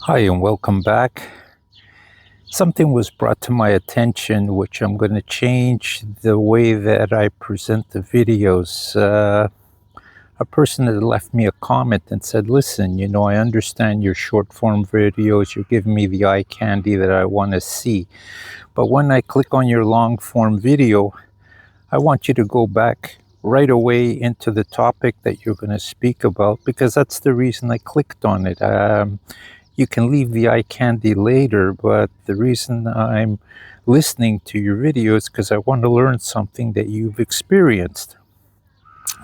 Hi and welcome back. Something was brought to my attention which I'm going to change the way that I present the videos. A person had left me a comment and said, listen, I understand your short form videos, you're giving me the eye candy that I want to see. But when I click on your long form video, I want you to go back right away into the topic that you're going to speak about, because that's the reason I clicked on it. You can leave the eye candy later, but the reason I'm listening to your video is because I want to learn something that you've experienced.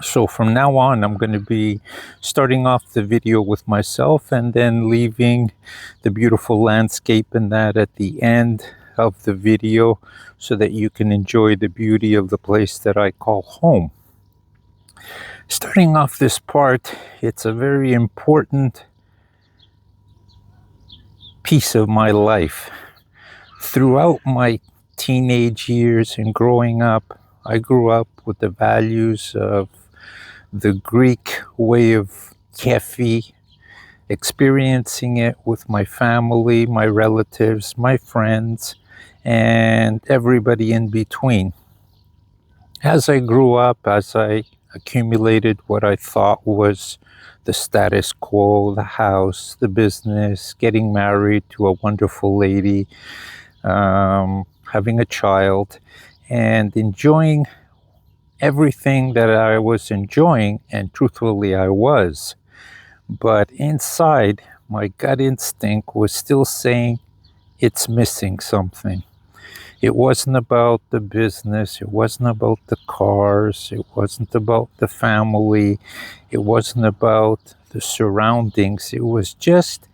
So from now on, I'm going to be starting off the video with myself and then leaving the beautiful landscape and that at the end of the video so that you can enjoy the beauty of the place that I call home. Starting off this part, it's a very important piece of my life. Throughout my teenage years and growing up, I grew up with the values of the Greek way of kefi, experiencing it with my family, my relatives, my friends, and everybody in between. As I grew up, as I accumulated what I thought was the status quo, the house, the business, getting married to a wonderful lady, having a child, and enjoying everything that I was enjoying, and truthfully I was. But inside, my gut instinct was still saying it's missing something. It wasn't about the business, it wasn't about the cars, it wasn't about the family, it wasn't about the surroundings. It was just,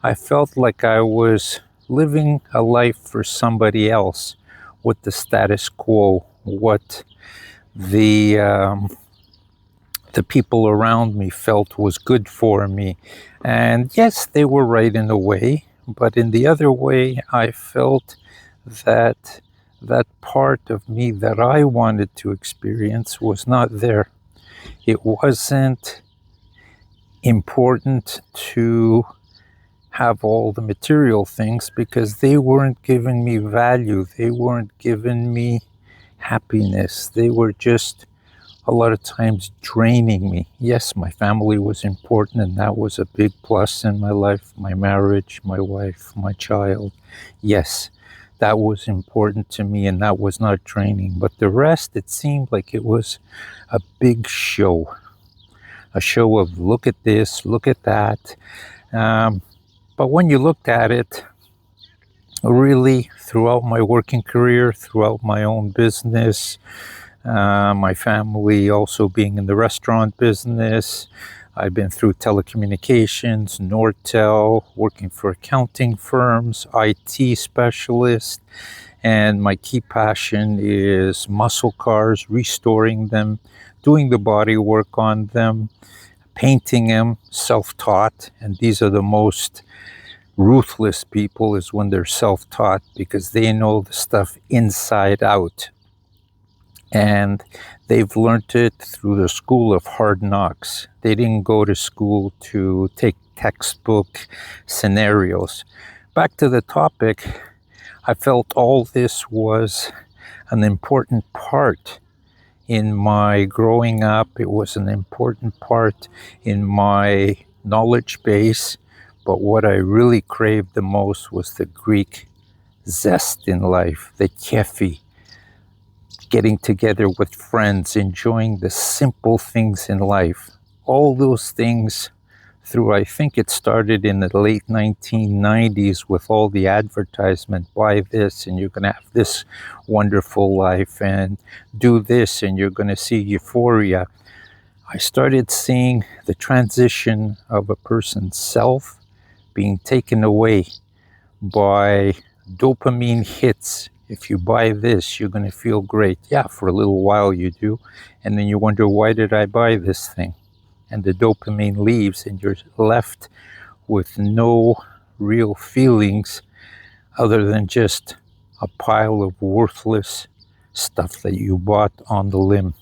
I felt like I was living a life for somebody else with the status quo, what the people around me felt was good for me. And yes, they were right in a way, but in the other way, I felt that that part of me that I wanted to experience was not there. It wasn't important to have all the material things because they weren't giving me value. They weren't giving me happiness. They were just a lot of times draining me. Yes, my family was important and that was a big plus in my life. My marriage, my wife, my child. Yes, that was important to me and that was not draining. But the rest, it seemed like it was a big show. A show of look at this, look at that. But when you looked at it, really throughout my working career, throughout my own business, my family also being in the restaurant business, I've been through telecommunications, Nortel, working for accounting firms, IT specialist, and my key passion is muscle cars, restoring them, doing the body work on them, painting them, self-taught, and these are the most ruthless people is when they're self-taught because they know the stuff inside out. And they've learned it through the school of hard knocks. They didn't go to school to take textbook scenarios. Back to the topic, I felt all this was an important part in my growing up. It was an important part in my knowledge base. But what I really craved the most was the Greek zest in life, the kefi, getting together with friends, enjoying the simple things in life. All those things through, I think it started in the late 1990s with all the advertisement, buy this and you're going to have this wonderful life, and do this and you're going to see euphoria. I started seeing the transition of a person's self being taken away by dopamine hits. If you buy this, you're going to feel great. Yeah, for a little while you do. And then you wonder, why did I buy this thing? And the dopamine leaves and you're left with no real feelings other than just a pile of worthless stuff that you bought on the limb.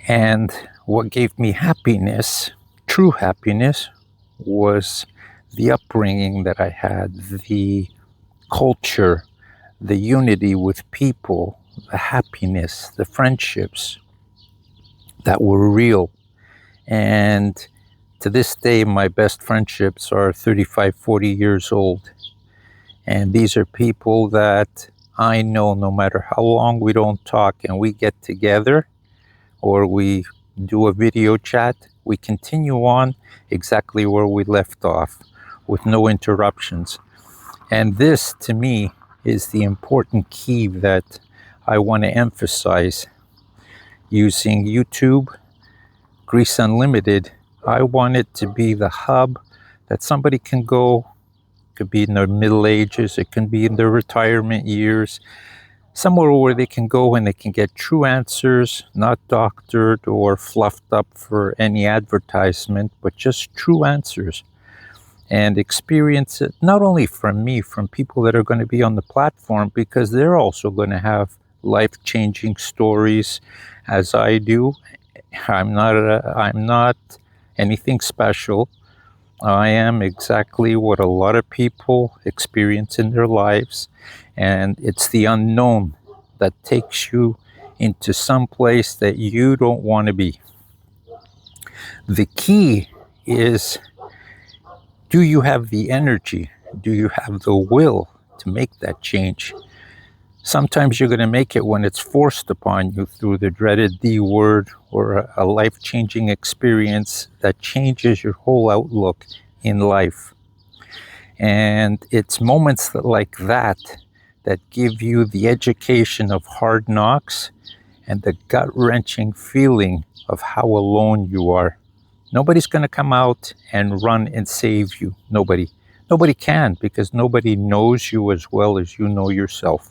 And what gave me happiness, true happiness, was the upbringing that I had, the culture, the unity with people, the happiness, the friendships that were real. And to this day, my best friendships are 35, 40 years old. And these are people that I know no matter how long we don't talk and we get together or we do a video chat, we continue on exactly where we left off with no interruptions. And this, to me, is the important key that I want to emphasize. Using YouTube, Greece Unlimited, I want it to be the hub that somebody can go. It could be in their middle ages, it can be in their retirement years, somewhere where they can go and they can get true answers, not doctored or fluffed up for any advertisement, but just true answers. And experience it not only from me, from people that are going to be on the platform, because they're also going to have life-changing stories as I do. I'm not anything special. I am exactly what a lot of people experience in their lives, and it's the unknown that takes you into some place that you don't want to be. The key is, do you have the energy? Do you have the will to make that change? Sometimes you're going to make it when it's forced upon you through the dreaded D word or a life-changing experience that changes your whole outlook in life. And it's moments like that that give you the education of hard knocks and the gut-wrenching feeling of how alone you are. Nobody's going to come out and run and save you. Nobody can, because nobody knows you as well as you know yourself.